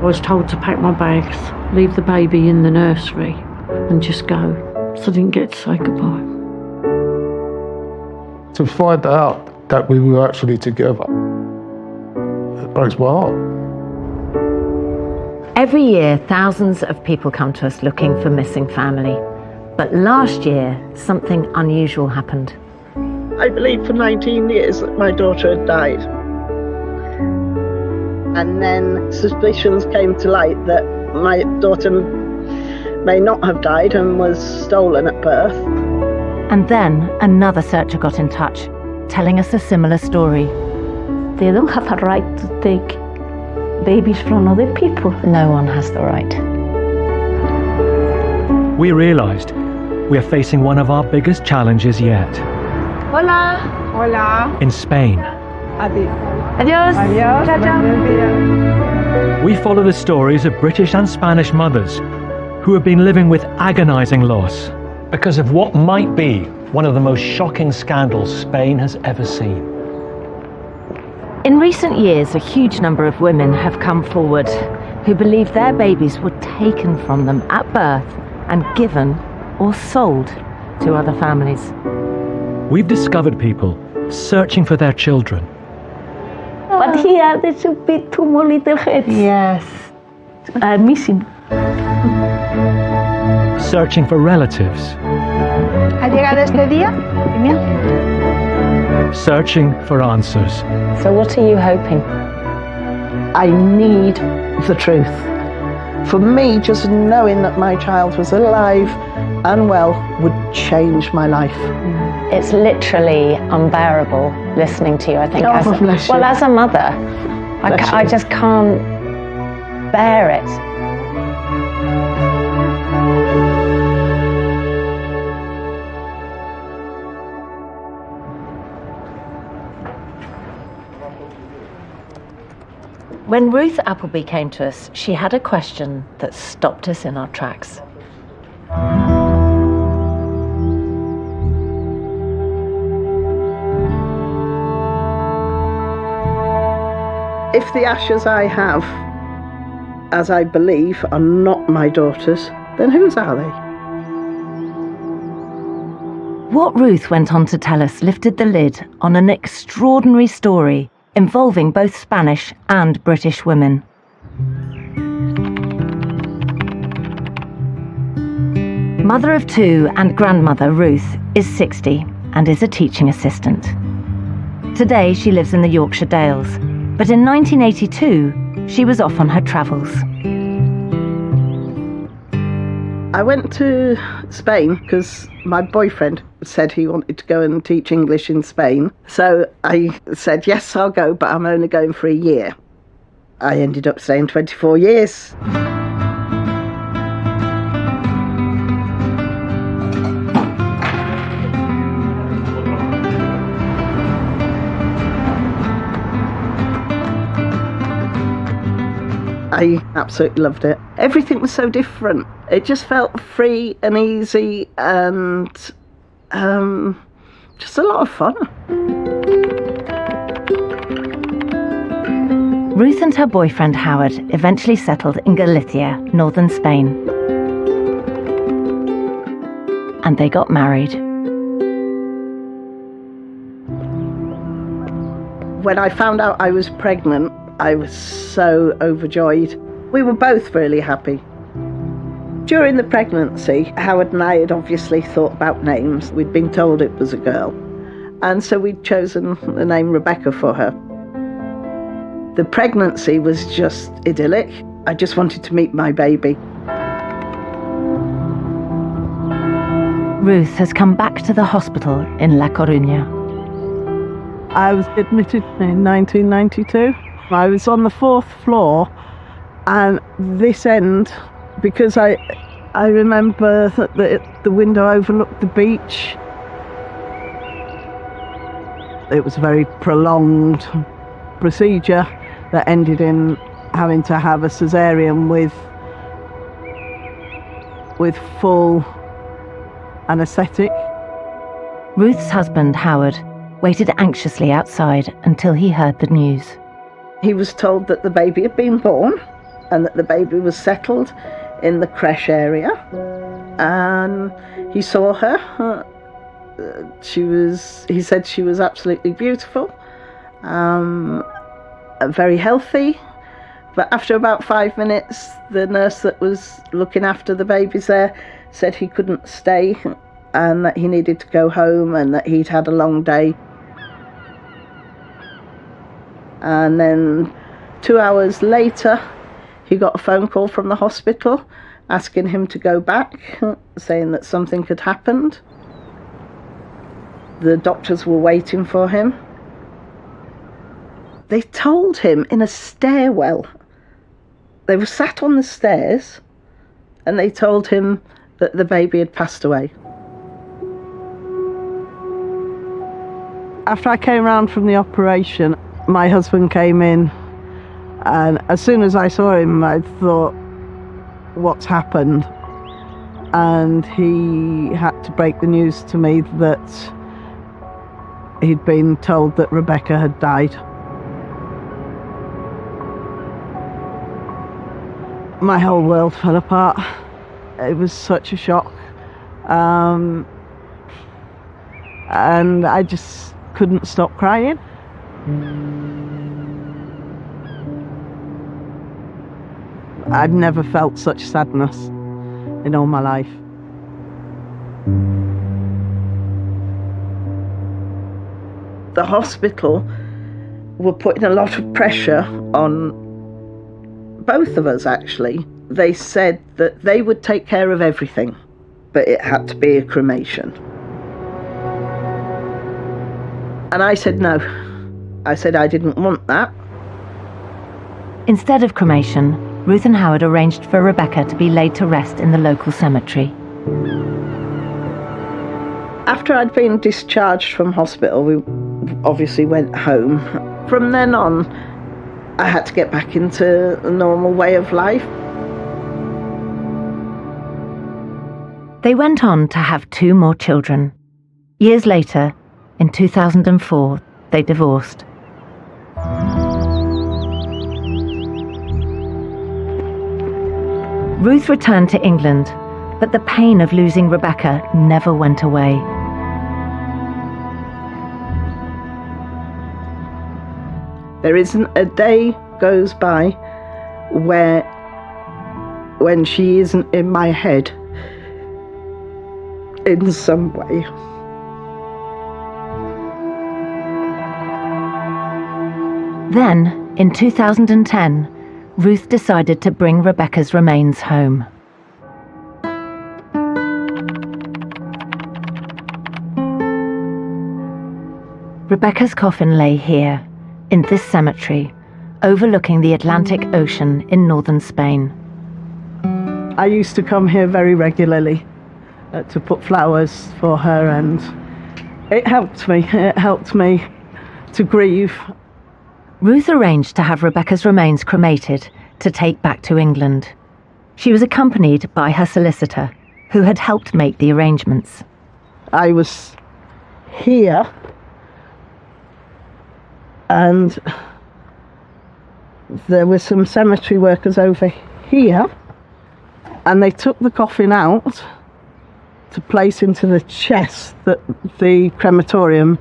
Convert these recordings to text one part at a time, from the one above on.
I was told to pack my bags, leave the baby in the nursery and just go, so I didn't get to say goodbye. To find out that we were actually together, it breaks my heart. Every year, thousands of people come to us looking for missing family. But last year, something unusual happened. I believed for 19 years that my daughter had died. And then suspicions came to light that my daughter may not have died and was stolen at birth. And then another searcher got in touch, telling us a similar story. They don't have a right to take babies from other people. No one has the right. We realised we are facing one of our biggest challenges yet. Hola. Hola. In Spain. Adiós. Adiós. Adiós. Ciao, ciao. We follow the stories of British and Spanish mothers who have been living with agonising loss because of what might be one of the most shocking scandals Spain has ever seen. In recent years, a huge number of women have come forward who believe their babies were taken from them at birth and given or sold to other families. We've discovered people searching for their children. But here there should be 2 more little heads. Yes. Missing. Searching for relatives. ¿Ha llegado este día? Searching for answers. So what are you hoping? I need the truth. For me, just knowing that my child was alive and well would change my life. It's literally unbearable listening to you, I think. Oh, bless you. Well, as a mother, I just can't bear it. When Ruth Appleby came to us, she had a question that stopped us in our tracks. If the ashes I have, as I believe, are not my daughter's, then whose are they? What Ruth went on to tell us lifted the lid on an extraordinary story involving both Spanish and British women. Mother of 2 and grandmother Ruth is 60 and is a teaching assistant. Today she lives in the Yorkshire Dales, but in 1982 she was off on her travels. I went to Spain because my boyfriend said he wanted to go and teach English in Spain. So I said, yes, I'll go, but I'm only going for a year. I ended up staying 24 years. I absolutely loved it. Everything was so different. It just felt free and easy and just a lot of fun. Ruth and her boyfriend Howard eventually settled in Galicia, northern Spain. And they got married. When I found out I was pregnant, I was so overjoyed. We were both really happy. During the pregnancy, Howard and I had obviously thought about names. We'd been told it was a girl. And so we'd chosen the name Rebecca for her. The pregnancy was just idyllic. I just wanted to meet my baby. Ruth has come back to the hospital in La Coruña. I was admitted in 1992. I was on the 4th floor, and this end, because I remember that the window overlooked the beach. It was a very prolonged procedure that ended in having to have a cesarean with full anaesthetic. Ruth's husband, Howard, waited anxiously outside until he heard the news. He was told that the baby had been born and that the baby was settled in the creche area. And he saw her. He said she was absolutely beautiful, very healthy. But after about 5 minutes, the nurse that was looking after the babies there said he couldn't stay and that he needed to go home and that he'd had a long day. And then 2 hours later, he got a phone call from the hospital asking him to go back, saying that something had happened. The doctors were waiting for him. They told him in a stairwell. They were sat on the stairs and they told him that the baby had passed away. After I came round from the operation, my husband came in, and as soon as I saw him, I thought, what's happened? And he had to break the news to me that he'd been told that Rebecca had died. My whole world fell apart. It was such a shock. And I just couldn't stop crying. I'd never felt such sadness in all my life. The hospital were putting a lot of pressure on both of us, actually. They said that they would take care of everything, but it had to be a cremation. And I said no. I said I didn't want that. Instead of cremation, Ruth and Howard arranged for Rebecca to be laid to rest in the local cemetery. After I'd been discharged from hospital, we obviously went home. From then on, I had to get back into a normal way of life. They went on to have 2 more children. Years later, in 2004, they divorced. Ruth returned to England, but the pain of losing Rebecca never went away. There isn't a day goes by when she isn't in my head in some way. Then, in 2010, Ruth decided to bring Rebecca's remains home. Rebecca's coffin lay here, in this cemetery, overlooking the Atlantic Ocean in northern Spain. I used to come here very regularly to put flowers for her, and it helped me. It helped me to grieve. Ruth arranged to have Rebecca's remains cremated to take back to England. She was accompanied by her solicitor, who had helped make the arrangements. I was here, and there were some cemetery workers over here, and they took the coffin out to place into the chest that the crematorium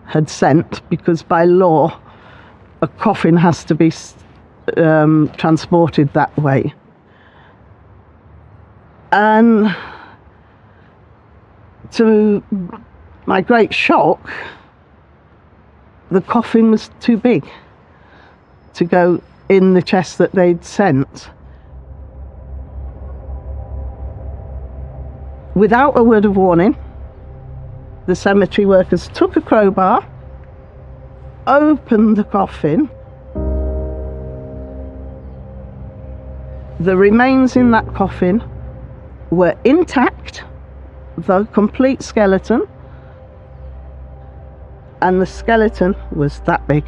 had sent, because by law a coffin has to be transported that way. And to my great shock, the coffin was too big to go in the chest that they'd sent. Without a word of warning, the cemetery workers took a crowbar, opened the coffin. The remains in that coffin were intact, the complete skeleton, and the skeleton was that big.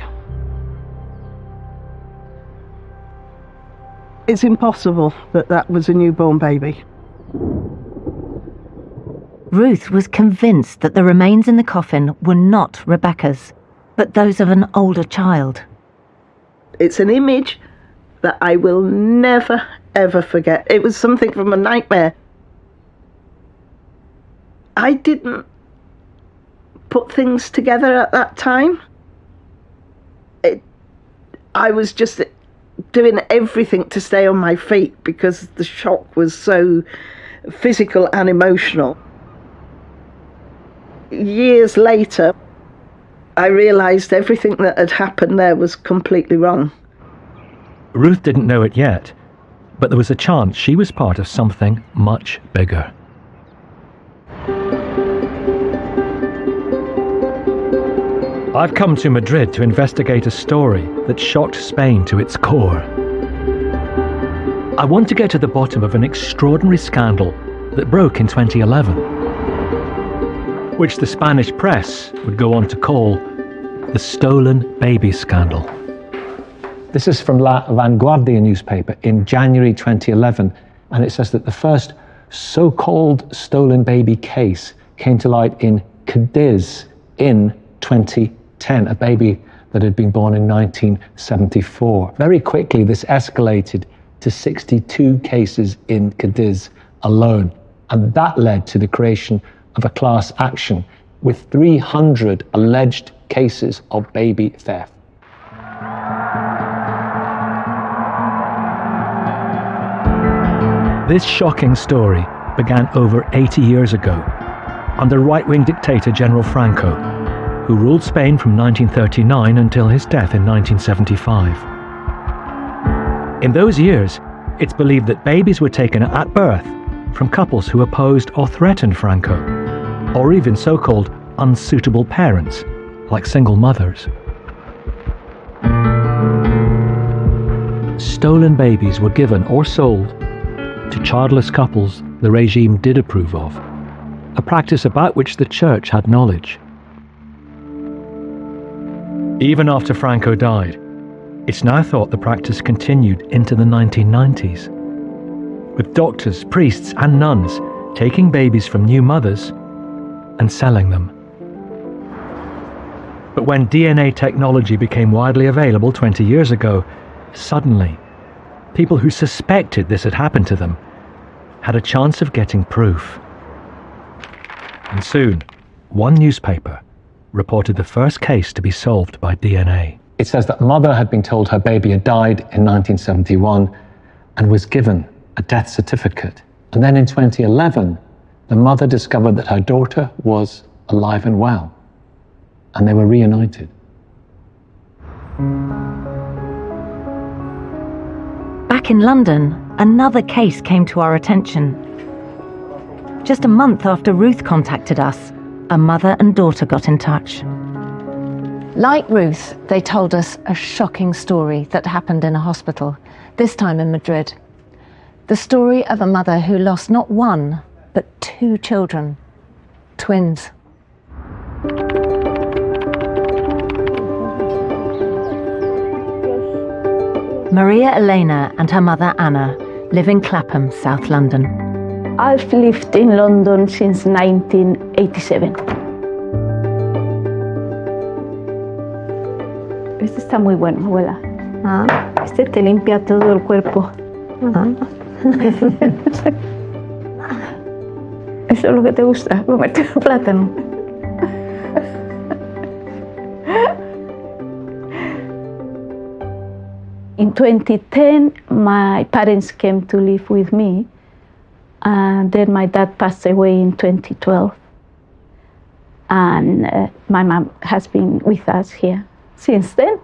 It's impossible that that was a newborn baby. Ruth was convinced that the remains in the coffin were not Rebecca's, but those of an older child. It's an image that I will never, ever forget. It was something from a nightmare. I didn't put things together at that time. I was just doing everything to stay on my feet because the shock was so physical and emotional. Years later, I realised everything that had happened there was completely wrong. Ruth didn't know it yet, but there was a chance she was part of something much bigger. I've come to Madrid to investigate a story that shocked Spain to its core. I want to get to the bottom of an extraordinary scandal that broke in 2011, which the Spanish press would go on to call the stolen baby scandal. This is from La Vanguardia newspaper in January 2011, and it says that the first so-called stolen baby case came to light in Cadiz in 2010, a baby that had been born in 1974. Very quickly, this escalated to 62 cases in Cadiz alone, and that led to the creation of a class action with 300 alleged cases of baby theft. This shocking story began over 80 years ago under right-wing dictator General Franco, who ruled Spain from 1939 until his death in 1975. In those years, it's believed that babies were taken at birth from couples who opposed or threatened Franco, or even so-called unsuitable parents, like single mothers. Stolen babies were given or sold to childless couples the regime did approve of, a practice about which the church had knowledge. Even after Franco died, it's now thought the practice continued into the 1990s, with doctors, priests and nuns taking babies from new mothers and selling them. But when DNA technology became widely available 20 years ago, suddenly, people who suspected this had happened to them had a chance of getting proof. And soon, one newspaper reported the first case to be solved by DNA. It says that a mother had been told her baby had died in 1971 and was given a death certificate. And then in 2011, the mother discovered that her daughter was alive and well, and they were reunited. Back in London, another case came to our attention. Just a month after Ruth contacted us, a mother and daughter got in touch. Like Ruth, they told us a shocking story that happened in a hospital, this time in Madrid. The story of a mother who lost not one, but 2 children, twins. Maria Elena and her mother Anna live in Clapham, South London. I've lived in London since 1987. Este está muy bueno, abuela. Este te limpia todo el cuerpo. Eso es lo que te gusta, comerte el plátano. In 2010, my parents came to live with me, and then my dad passed away in 2012. And my mom has been with us here since then.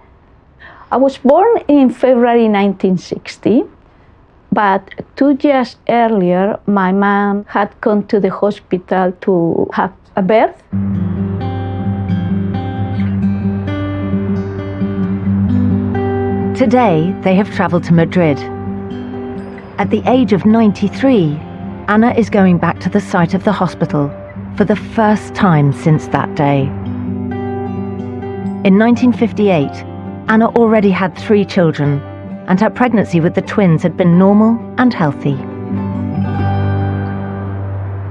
I was born in February 1960, but 2 years earlier, my mom had gone to the hospital to have a birth. Today, they have travelled to Madrid. At the age of 93, Anna is going back to the site of the hospital for the first time since that day. In 1958, Anna already had 3 children, and her pregnancy with the twins had been normal and healthy.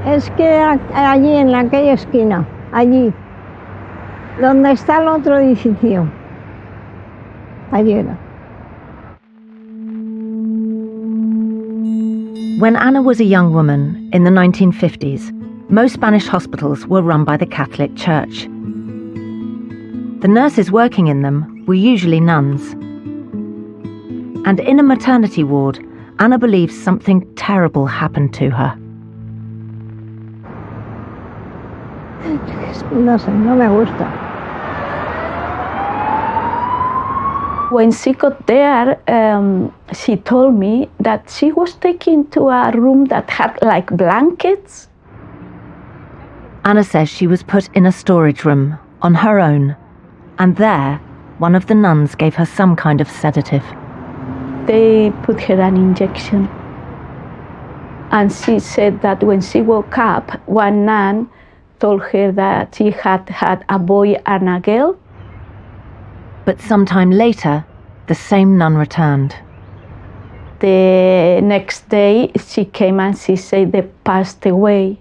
Es que allí en aquella esquina, allí, donde está el otro edificio, allí era. When Anna was a young woman in the 1950s, most Spanish hospitals were run by the Catholic Church. The nurses working in them were usually nuns. And in a maternity ward, Anna believes something terrible happened to her. No sé, no me gusta. When she got there, she told me that she was taken to a room that had like blankets. Anna says she was put in a storage room on her own, and there, one of the nuns gave her some kind of sedative. They put her an injection. And she said that when she woke up, one nun told her that she had had a boy and a girl. But sometime later, the same nun returned. The next day, she came and she said they passed away.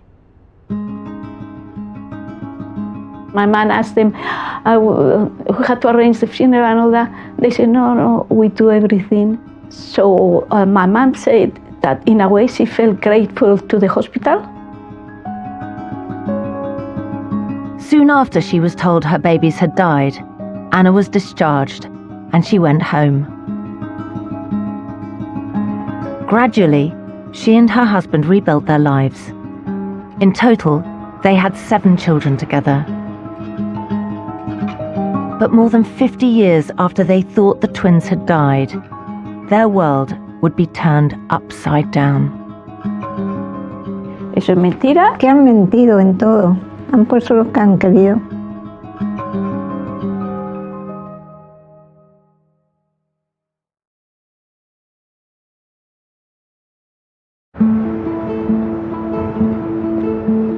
My man asked them, who had to arrange the funeral and all that. They said, no, we do everything. So my mom said that in a way she felt grateful to the hospital. Soon after she was told her babies had died, Anna was discharged and she went home. Gradually, she and her husband rebuilt their lives. In total, they had 7 children together. But more than 50 years after they thought the twins had died, their world would be turned upside down. ¿Eso es mentira? Que han mentido en todo. Han puesto lo que han querido.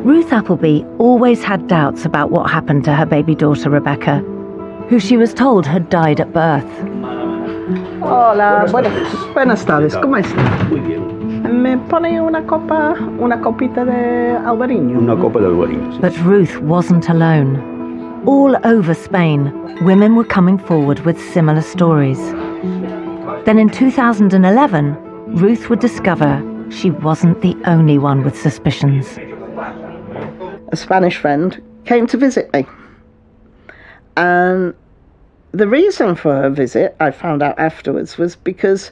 Ruth Appleby always had doubts about what happened to her baby daughter Rebecca, who she was told had died at birth. Hola, buenas tardes, ¿cómo está? Muy bien. ¿Me pone una copita de albariño? Una copa de albariño. Sí. But Ruth wasn't alone. All over Spain, women were coming forward with similar stories. Then in 2011, Ruth would discover she wasn't the only one with suspicions. A Spanish friend came to visit me. And the reason for her visit, I found out afterwards, was because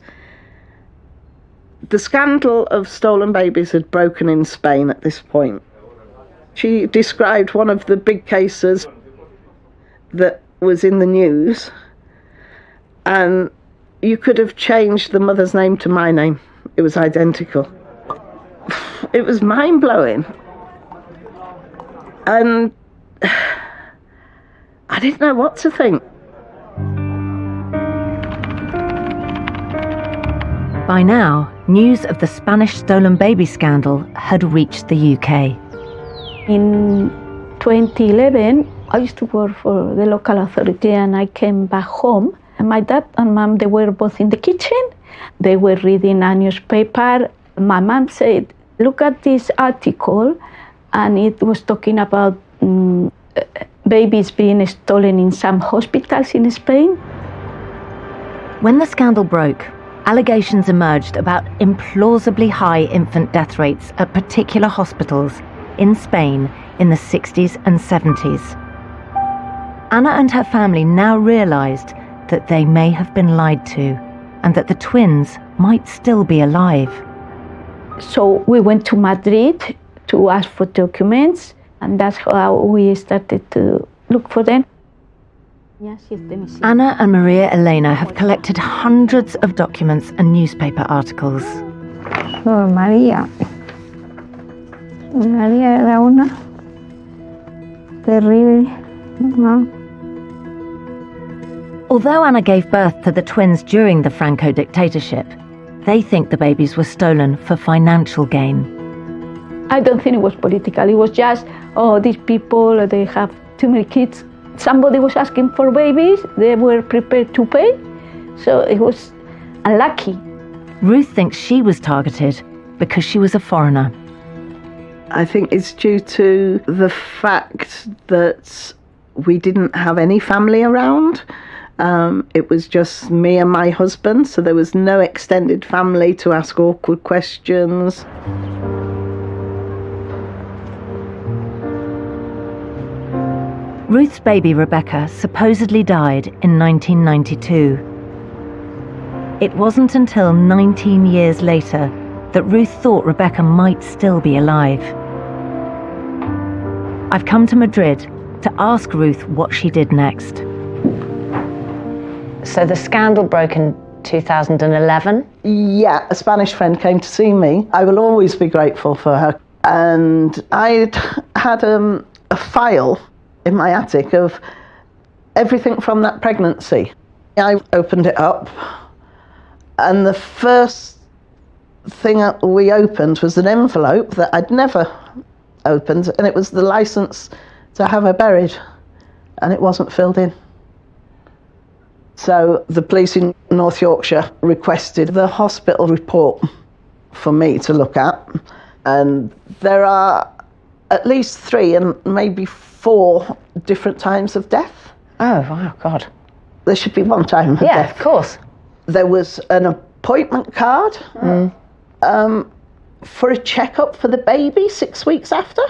the scandal of stolen babies had broken in Spain at this point. She described one of the big cases that was in the news, and you could have changed the mother's name to my name. It was identical. It was mind-blowing. And I didn't know what to think. By now, news of the Spanish stolen baby scandal had reached the UK. In 2011, I used to work for the local authority and I came back home. And my dad and mom, they were both in the kitchen. They were reading a newspaper. My mom said, look at this article. And it was talking about babies being stolen in some hospitals in Spain. When the scandal broke, allegations emerged about implausibly high infant death rates at particular hospitals in Spain in the 60s and 70s. Anna and her family now realized that they may have been lied to and that the twins might still be alive. So we went to Madrid to ask for documents, and that's how we started to look for them. Anna and Maria Elena have collected hundreds of documents and newspaper articles. Oh, María. María era una terrible, ¿no? Although Anna gave birth to the twins during the Franco dictatorship, they think the babies were stolen for financial gain. I don't think it was political. It was just, oh, these people, they have too many kids. Somebody was asking for babies. They were prepared to pay. So it was unlucky. Ruth thinks she was targeted because she was a foreigner. I think it's due to the fact that we didn't have any family around. It was just me and my husband, so there was no extended family to ask awkward questions. Ruth's baby Rebecca supposedly died in 1992. It wasn't until 19 years later that Ruth thought Rebecca might still be alive. I've come to Madrid to ask Ruth what she did next. So the scandal broke in 2011. Yeah, a Spanish friend came to see me. I will always be grateful for her. And I had a file in my attic of everything from that pregnancy. I opened it up, and the first thing we opened was an envelope that I'd never opened, and it was the license to have her buried, and it wasn't filled in. So the police in North Yorkshire requested the hospital report for me to look at, and there are at least 3 and maybe 4 different times of death. Oh, wow, God. There should be one time of death. Yeah, of course. There was an appointment card for a checkup for the baby 6 weeks after.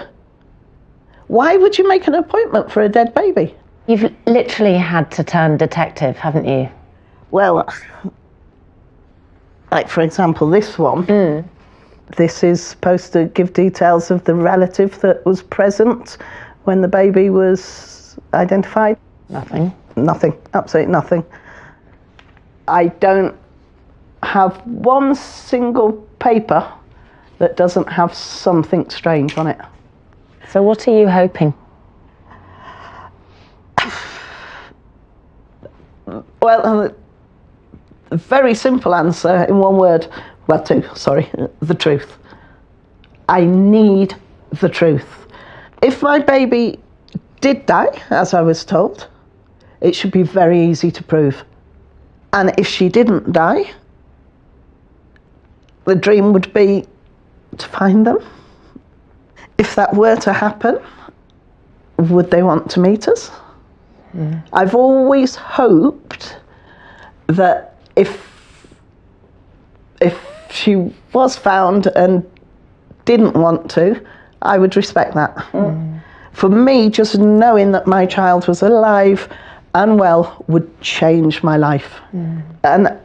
Why would you make an appointment for a dead baby? You've literally had to turn detective, haven't you? Well, like for example, this one. This is supposed to give details of the relative that was present when the baby was identified. Nothing. Nothing, absolutely nothing. I don't have one single paper that doesn't have something strange on it. So what are you hoping? Well, a very simple answer in one word. Well, 2, sorry. The truth. I need the truth. If my baby did die, as I was told, it should be very easy to prove. And if she didn't die, the dream would be to find them. If that were to happen, would they want to meet us? I've always hoped that if she was found and didn't want to, I would respect that. For me, just knowing that my child was alive and well would change my life. And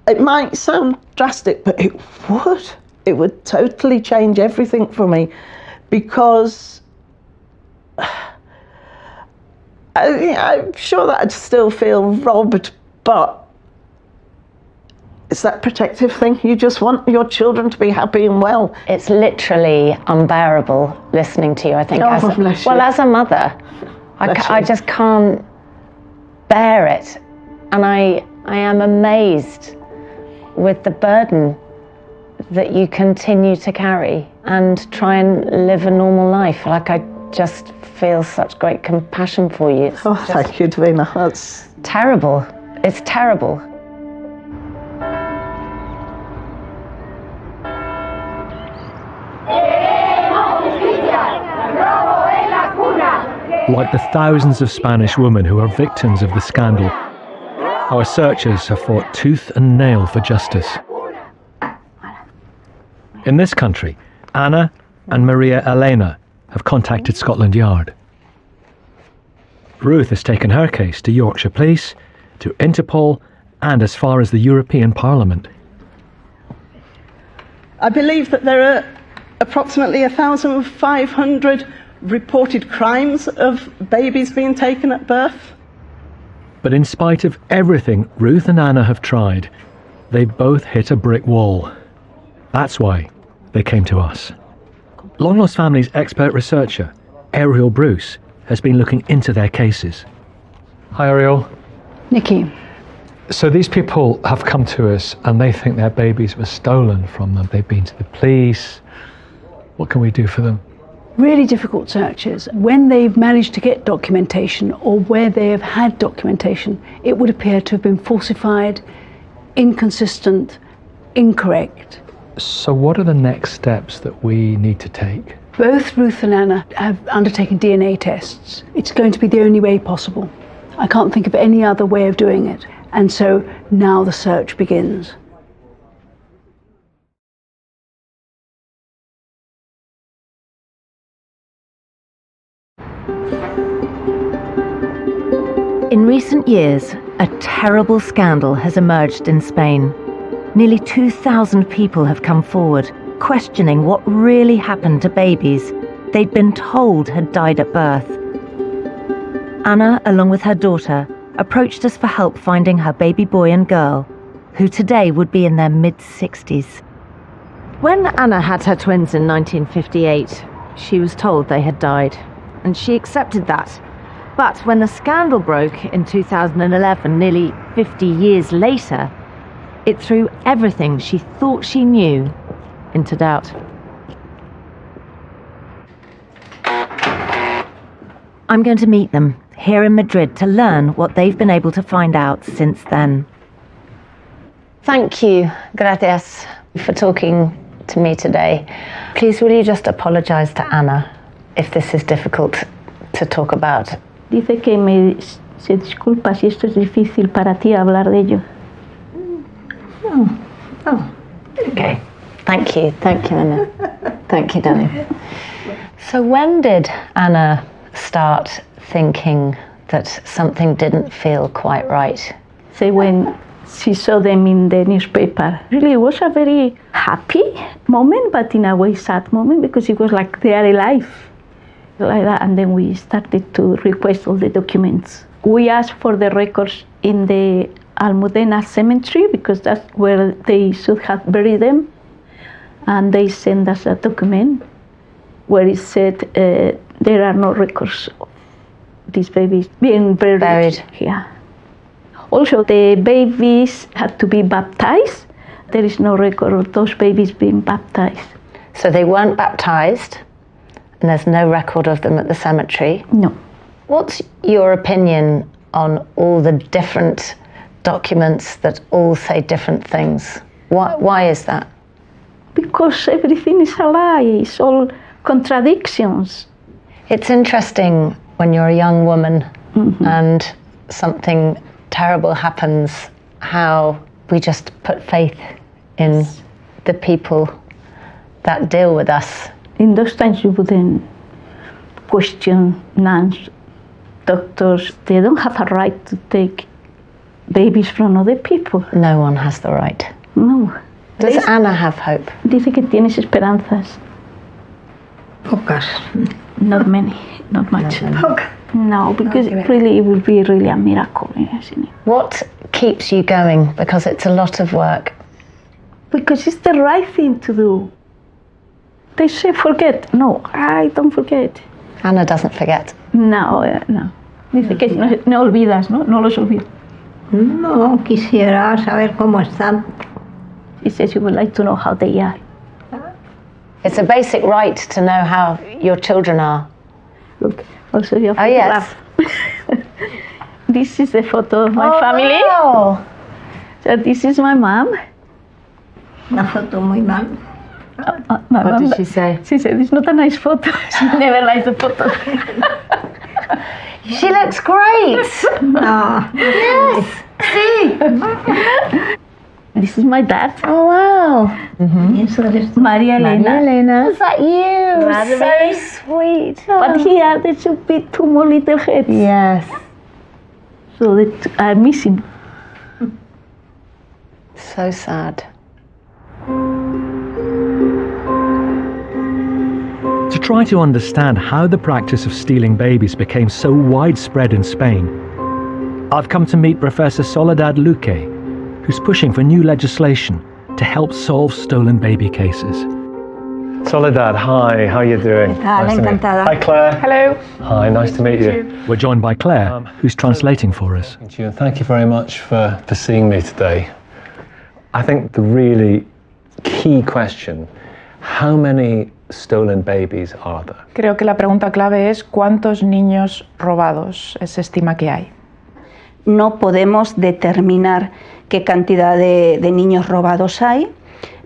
it might sound drastic, but it would. It would totally change everything for me, because I'm sure that I'd still feel robbed, but it's that protective thing. You just want your children to be happy and well. It's literally unbearable listening to you, I think. Oh, bless you. Well, as a mother, I just can't bear it. And I am amazed with the burden that you continue to carry and try and live a normal life. Like, I just feel such great compassion for you. It's Thank you, Davina. That's terrible. It's terrible. Like the thousands of Spanish women who are victims of the scandal, our searchers have fought tooth and nail for justice. In this country, Anna and Maria Elena have contacted Scotland Yard. Ruth has taken her case to Yorkshire Police, to Interpol, and as far as the European Parliament. I believe that there are approximately 1,500 reported crimes of babies being taken at birth. But in spite of everything Ruth and Anna have tried, they both hit a brick wall. That's why they came to us. Long Lost Families expert researcher Ariel Bruce has been looking into their cases. Hi, Ariel. Nikki. So these people have come to us and they think their babies were stolen from them. They've been to the police. What can we do for them? Really difficult searches. When they've managed to get documentation, or where they have had documentation, it would appear to have been falsified, inconsistent, incorrect. So what are the next steps that we need to take? Both Ruth and Anna have undertaken DNA tests. It's going to be the only way possible. I can't think of any other way of doing it. And so now the search begins. In recent years, a terrible scandal has emerged in Spain. Nearly 2,000 people have come forward, questioning what really happened to babies they'd been told had died at birth. Anna, along with her daughter, approached us for help finding her baby boy and girl, who today would be in their mid-60s. When Anna had her twins in 1958, she was told they had died, and she accepted that. But when the scandal broke in 2011, nearly 50 years later, it threw everything she thought she knew into doubt. I'm going to meet them here in Madrid to learn what they've been able to find out since then. Thank you, gracias, for talking to me today. Please, will you just apologise to Anna if this is difficult to talk about? Dice que se disculpa si esto es difícil para ti hablar de ello. Okay. Thank you, Anna. Thank you, darling. So when did Anna start thinking that something didn't feel quite right? Say when she saw them in the newspaper. Really, it was a very happy moment, but in a way sad moment, because it was like they are alive. Like that. And then we started to request all the documents. We asked for the records in the Almudena cemetery because that's where they should have buried them. And they sent us a document where it said there are no records of these babies being buried here. Also, the babies had to be baptized. There is no record of those babies being baptized. So they weren't baptized, and there's no record of them at the cemetery? No. What's your opinion on all the different documents that all say different things? Why is that? Because everything is a lie. It's all contradictions. It's interesting when you're a young woman and something terrible happens, how we just put faith in the people that deal with us. In those times you wouldn't question nuns, doctors. They don't have a right to take babies from other people. No one has the right. No. Does Anna have hope? Dice que tienes esperanzas. Pocas. Not many, not much. Pocas. No, because it will be really a miracle, isn't it? What keeps you going? Because it's a lot of work. Because it's the right thing to do. They say forget. No, I don't forget. Anna doesn't forget. No. Dice que no olvidas, ¿no? No los olvidas. No, quisiera saber cómo están. She says you would like to know how they are. It's a basic right to know how your children are. Look, also your Oh, yes. This is the photo of my family. Wow. So this is my mom. Una foto muy mal. My What mom, did she say? She said it's not a nice photo. She never likes the photo. She looks great. No. Yes. See. This is my dad. Oh, wow. Eso eres tú. Maria Elena. Is that you? Rather So sweet. But here there should be two more little heads. Yes. So that are missing. So sad. To try to understand how the practice of stealing babies became so widespread in Spain, I've come to meet Professor Soledad Luque, who's pushing for new legislation to help solve stolen baby cases. Soledad, hi, how are you doing? Encantada. Hi, Claire. Hello. Hi, nice to meet you. We're joined by Claire, who's translating for us. Thank you, and thank you very much for seeing me today. I think the really key question, how many stolen babies are there? Creo que la pregunta clave es ¿cuántos niños robados se estima que hay? No podemos determinar qué cantidad de niños robados hay,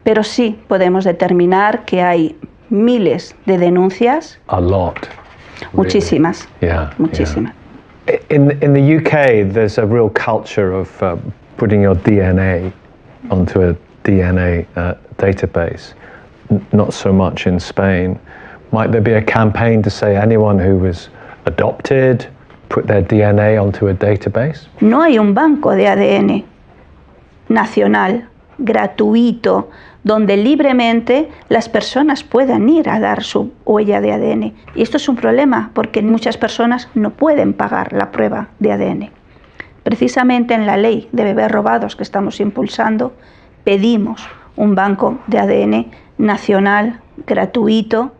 pero sí podemos determinar que hay miles de denuncias. A lot. Muchísimas. Yeah. Muchísimas. In the UK, there's a real culture of putting your DNA onto a DNA database. Not so much in Spain. Might there be a campaign to say anyone who was adopted, put their DNA onto a database? No hay un banco de ADN nacional, gratuito, donde libremente las personas puedan ir a dar su huella de ADN. Y esto es un problema porque muchas personas no pueden pagar la prueba de ADN. Precisamente en la ley de bebés robados que estamos impulsando, pedimos un banco de ADN nacional, gratuito.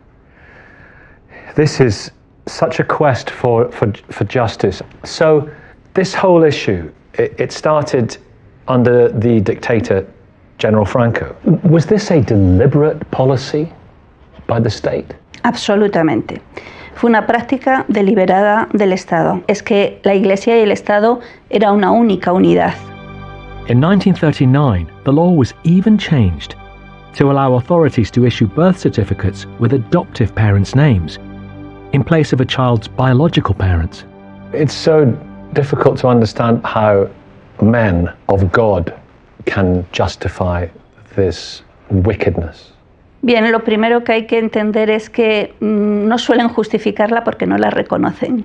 This is such a quest for justice. So this whole issue, it started under the dictator General Franco. Was this a deliberate policy by the state? Absolutamente. Fue una práctica deliberada del Estado. Es que la Iglesia y el Estado era una única unidad. In 1939, the law was even changed to allow authorities to issue birth certificates with adoptive parents' names in place of a child's biological parents. It's so difficult to understand how men of God can justify this wickedness. Bien, lo primero que hay que entender es que no suelen justificarla porque no la reconocen.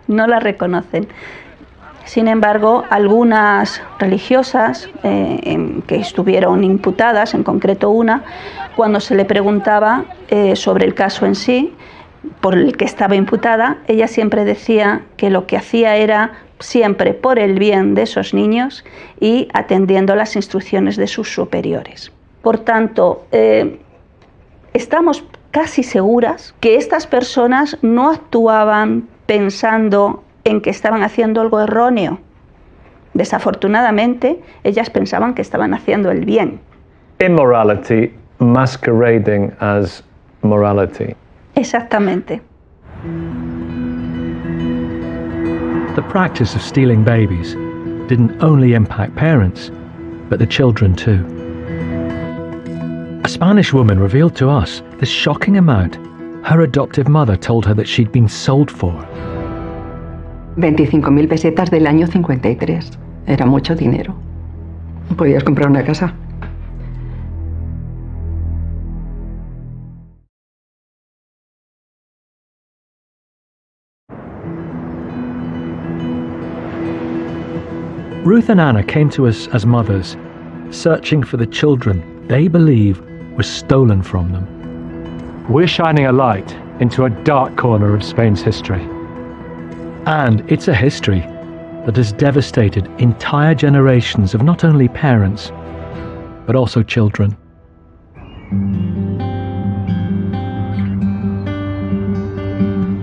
No la reconocen. Sin embargo, algunas religiosas que estuvieron imputadas, en concreto una, cuando se le preguntaba sobre el caso en sí, por el que estaba imputada, ella siempre decía que lo que hacía era siempre por el bien de esos niños y atendiendo las instrucciones de sus superiores. Por tanto, estamos casi seguras que estas personas no actuaban pensando en que estaban haciendo algo erróneo. Desafortunadamente, ellas pensaban que estaban haciendo el bien. Immorality masquerading as morality. Exactamente. The practice of stealing babies didn't only impact parents, but the children too. A Spanish woman revealed to us the shocking amount her adoptive mother told her that she'd been sold for. 25.000 pesetas del año 53. Era mucho dinero. Podías comprar una casa. Ruth and Anna came to us as mothers, searching for the children they believe were stolen from them. We're shining a light into a dark corner of Spain's history. And it's a history that has devastated entire generations of not only parents, but also children.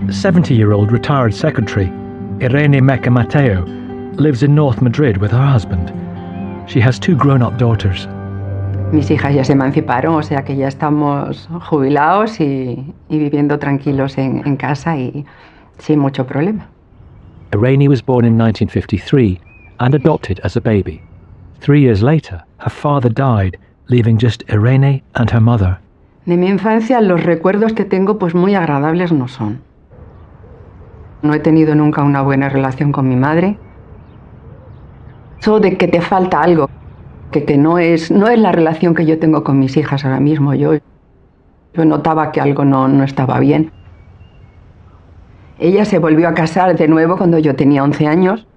The 70-year-old retired secretary, Irene Meca Mateo, lives in North Madrid with her husband. She has 2 grown-up daughters. Mis hijas ya se emanciparon, o sea que ya estamos jubilados y viviendo tranquilos en casa y sin mucho problema. Irene was born in 1953 and adopted as a baby. 3 years later, her father died, leaving just Irene and her mother. De mi infancia, los recuerdos que tengo pues muy agradables no son. No he tenido nunca una buena relación con mi madre. Eso de que te falta algo, que no es la relación que yo tengo con mis hijas ahora mismo. Yo notaba que algo no estaba bien. Ella se volvió a casar de nuevo cuando yo tenía 11 años.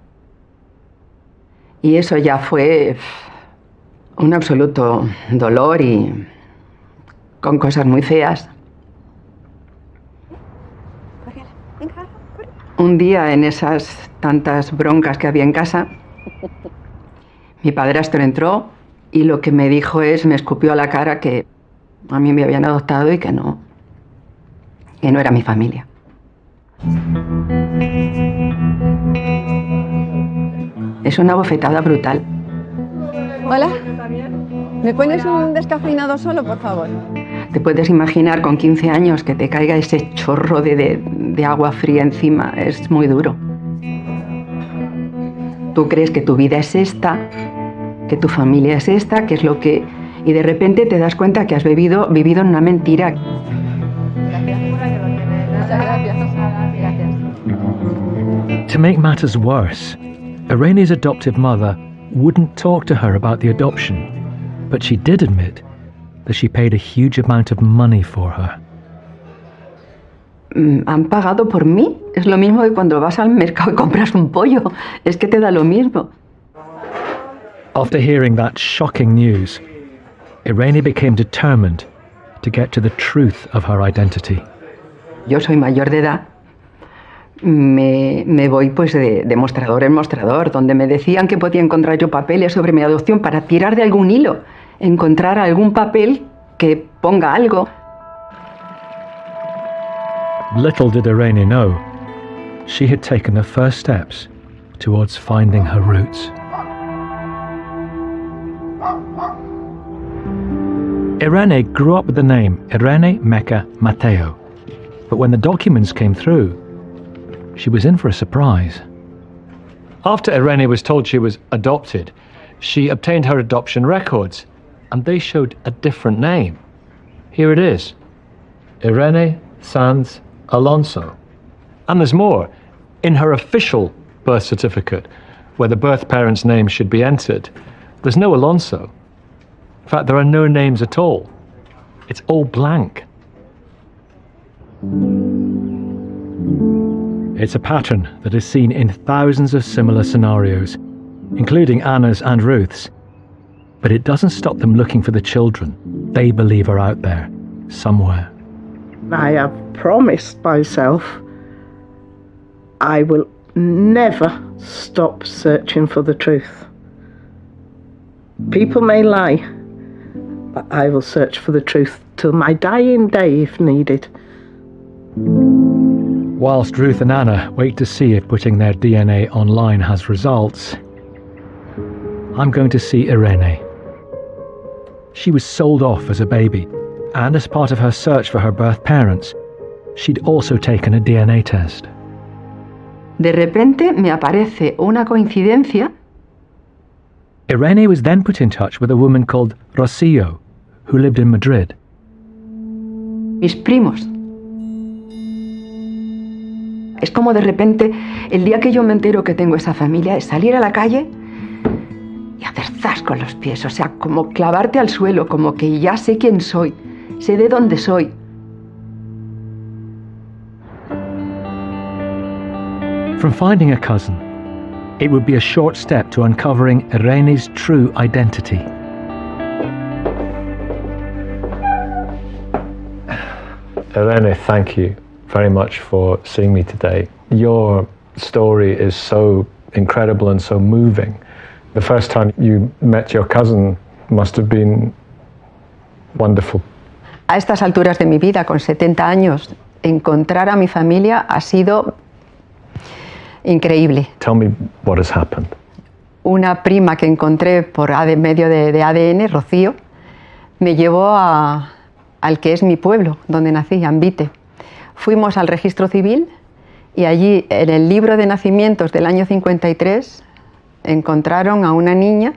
Y eso ya fue un absoluto dolor y con cosas muy feas. Un día, en esas tantas broncas que había en casa, mi padrastro entró y lo que me dijo me escupió a la cara que a mí me habían adoptado y que no era mi familia. Es una bofetada brutal. Hola, ¿me pones un descafeinado solo, por favor? Te puedes imaginar con 15 años que te caiga ese chorro de agua fría encima. Es muy duro. Tú crees que tu vida es esta, que tu familia es esta, que es lo que... Y de repente te das cuenta que has vivido en una mentira. Gracias. Muchas gracias. To make matters worse, Irene's adoptive mother wouldn't talk to her about the adoption, but she did admit that she paid a huge amount of money for her. ¿Han pagado por mí? Es lo mismo que cuando vas al mercado y compras un pollo. Es que te da lo mismo. After hearing that shocking news, Irene became determined to get to the truth of her identity. Yo soy mayor de edad. Me voy pues de mostrador en mostrador, donde me decían que podía encontrar yo papeles sobre mi adopción para tirar de algún hilo, encontrar algún papel que ponga algo. Little did Irene know, she had taken the first steps towards finding her roots. Irene grew up with the name Irene Mecca Mateo, but when the documents came through, she was in for a surprise. After Irene was told she was adopted, she obtained her adoption records, and they showed a different name. Here it is, Irene Sanz Alonso. And there's more. In her official birth certificate, where the birth parent's name should be entered, there's no Alonso. In fact, there are no names at all. It's all blank. It's a pattern that is seen in thousands of similar scenarios, including Anna's and Ruth's. But it doesn't stop them looking for the children they believe are out there, somewhere. I have promised myself I will never stop searching for the truth. People may lie, but I will search for the truth till my dying day if needed. Whilst Ruth and Anna wait to see if putting their DNA online has results, I'm going to see Irene. She was sold off as a baby, and as part of her search for her birth parents, she'd also taken a DNA test. De repente me aparece una coincidencia. Irene was then put in touch with a woman called Rocío, who lived in Madrid. Mis primos. Es como de repente, el día que yo me entero que tengo esa familia, es salir a la calle y hacer zas con los pies, o sea, como clavarte al suelo, como que ya sé quién soy, sé de dónde soy. From finding a cousin, it would be a short step to uncovering Irene's true identity. Irene, thank you very much for seeing me today. Your story is so incredible and so moving. The first time you met your cousin must have been wonderful. A estas alturas de mi vida, con 70 años, encontrar a mi familia ha sido increíble. Tell me what has happened. Una prima que encontré por medio de ADN, Rocío, me llevó al que es mi pueblo, donde nací, Ambite. Fuimos al registro civil y allí, en el libro de nacimientos del año 53, encontraron a una niña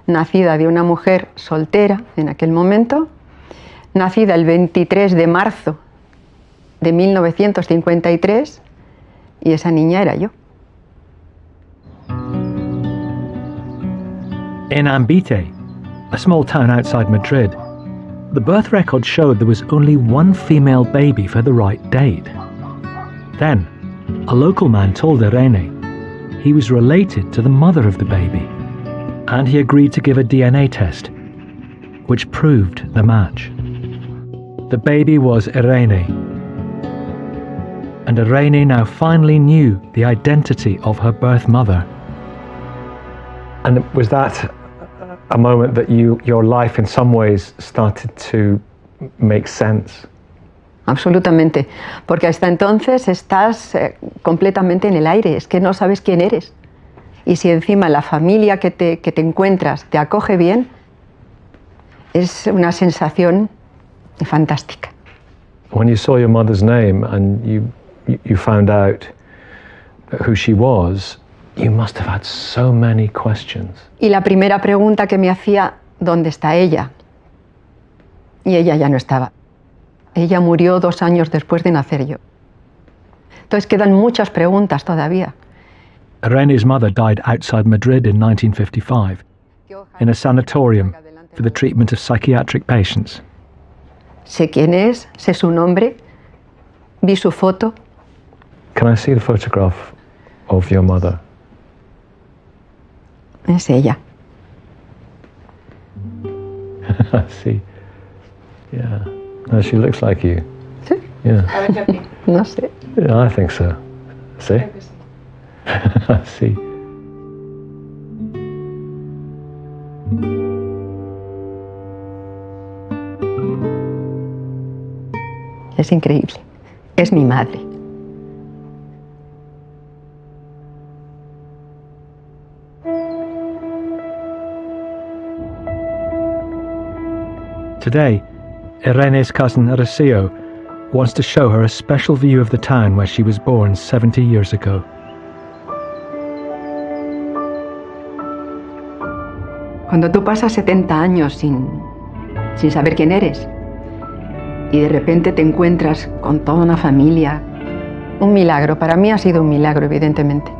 nacida de una mujer soltera en aquel momento, nacida el 23 de marzo de 1953, y esa niña era yo. In Ambite, a small town outside Madrid, the birth record showed there was only one female baby for the right date. Then, a local man told Irene he was related to the mother of the baby, and he agreed to give a DNA test, which proved the match. The baby was Irene, and Irene now finally knew the identity of her birth mother. And was that a moment that your life in some ways started to make sense? Absolutamente, porque hasta entonces estás completamente en el aire, es que no sabes quién eres. Y si encima la familia que te encuentras te acoge bien, es una sensación fantástica. When you saw your mother's name and you found out who she was, you must have had so many questions. Y la primera pregunta que me hacía, ¿dónde está ella? Y ella ya no estaba. Ella murió 2 años después de nacer yo. Entonces quedan muchas preguntas todavía. Irene's mother died outside Madrid in 1955 in a sanatorium for the treatment of psychiatric patients. Sé quién es, sé su nombre, vi su foto. Can I see the photograph of your mother? Es ella. I see. Yeah. No, she looks like you. Sí. Yeah. No sé. Yeah, I think so. See? I see. Es increíble. Es mi madre. Today, Irene's cousin Rocío wants to show her a special view of the town where she was born 70 years ago. Cuando tú pasas 70 años sin saber quién eres y de repente te encuentras con toda una familia, un milagro. Para mí ha sido un milagro, evidentemente.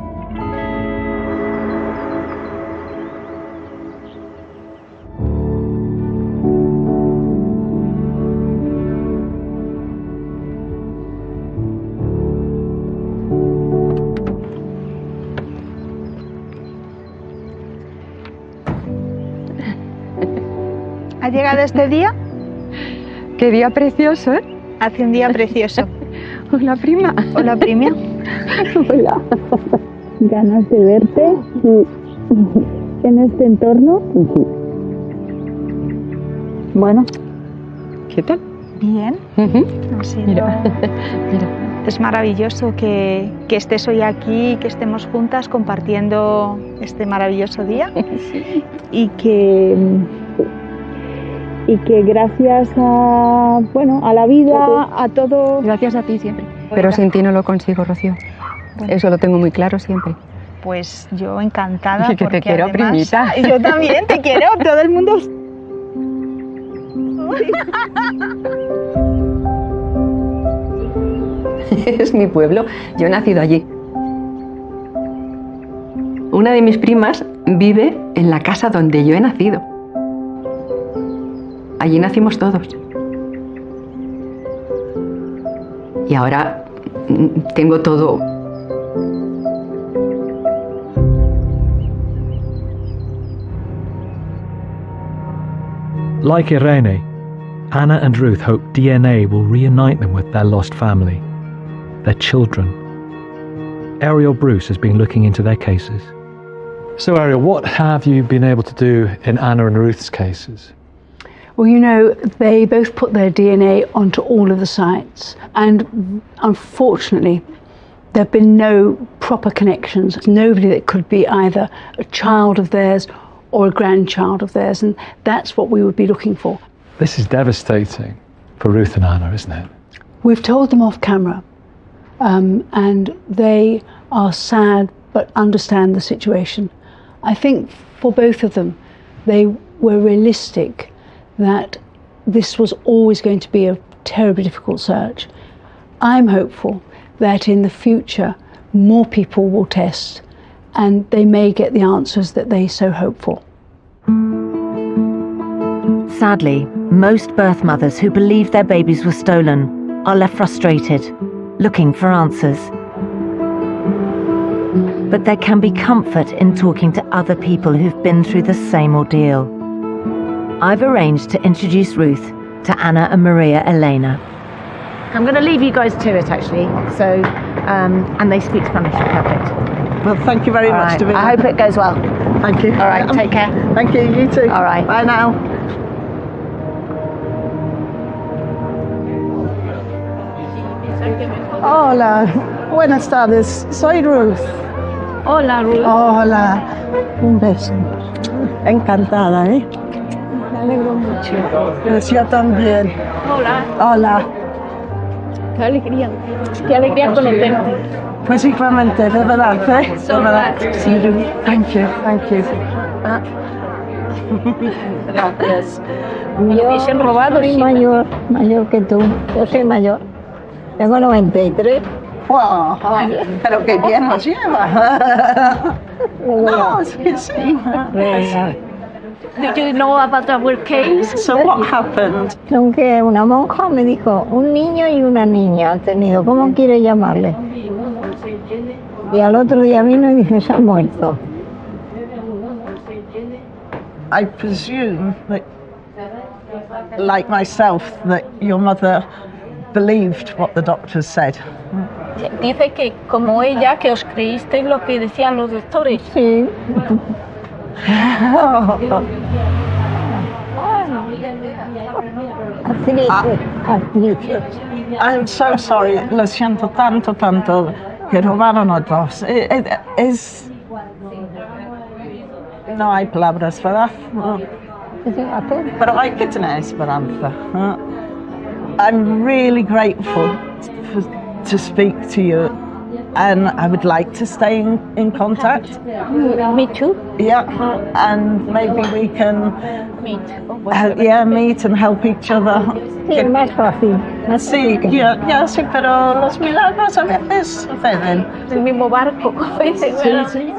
¿Ha llegado este día? Qué día precioso, ¿eh? Hace un día precioso. Hola, prima. Hola, prima. Hola. Ganas de verte en este entorno. Bueno. ¿Qué tal? Bien. Ha sido... Mira. Es maravilloso que estés hoy aquí, que estemos juntas compartiendo este maravilloso día. Y que gracias a la vida, a todo. Gracias a ti siempre. Pero sin ti no lo consigo, Rocío. Bueno. Eso lo tengo muy claro siempre. Pues yo encantada. Que te quiero, además, primita. Yo también te quiero, todo el mundo. Es mi pueblo, yo he nacido allí. Una de mis primas vive en la casa donde yo he nacido. Allí nacimos todos. Y ahora tengo todo. Like Irene, Anna and Ruth hope DNA will reunite them with their lost family, their children. Ariel Bruce has been looking into their cases. So, Ariel, what have you been able to do in Anna and Ruth's cases? Well, you know, they both put their DNA onto all of the sites, and unfortunately, there have been no proper connections. Nobody that could be either a child of theirs or a grandchild of theirs, and that's what we would be looking for. This is devastating for Ruth and Anna, isn't it? We've told them off camera, and they are sad but understand the situation. I think for both of them, they were realistic that this was always going to be a terribly difficult search. I'm hopeful that in the future more people will test and they may get the answers that they so hope for. Sadly, most birth mothers who believe their babies were stolen are left frustrated, looking for answers. But there can be comfort in talking to other people who've been through the same ordeal. I've arranged to introduce Ruth to Anna and Maria Elena. I'm going to leave you guys to it, actually. So, and they speak Spanish, perfect. Well, thank you very much, Davina. I hope it goes well. Thank you. All right, take care. Thank you, you too. All right. Bye now. Hola, buenas tardes. Soy Ruth. Hola, Ruth. Hola, un beso. Encantada, ¿eh? Me alegro mucho. Pues yo también. Hola. Hola. Qué alegría conocerte. Pues igualmente, de verdad, ¿eh? So glad to see you. Thank you, thank you. Gracias. Yo soy mayor que tú. Yo soy mayor. Tengo 93 Wow, pero qué bien nos lleva. No, es que sí. Did you know about our case? So what happened? Aunque una monja me dijo, un niño y una niña han tenido, ¿cómo quiere llamarle? Y al otro día vino y dije, se han muerto. I presume that, like myself, that your mother believed what the doctors said. Dice que como ella, que os creísteis lo que decían los doctores. Sí. I'm so sorry, lo siento tanto que robaron a dos. Es... No hay palabras, ¿verdad? Pero hay que tener esperanza. I'm really grateful to speak to you, and I would like to stay in contact. Me too. Yeah, and maybe we can meet. Meet and help each other. Sí, es más fácil. Sí, sí, pero los milagros a veces suceden. El mismo barco, como dicen. Sí.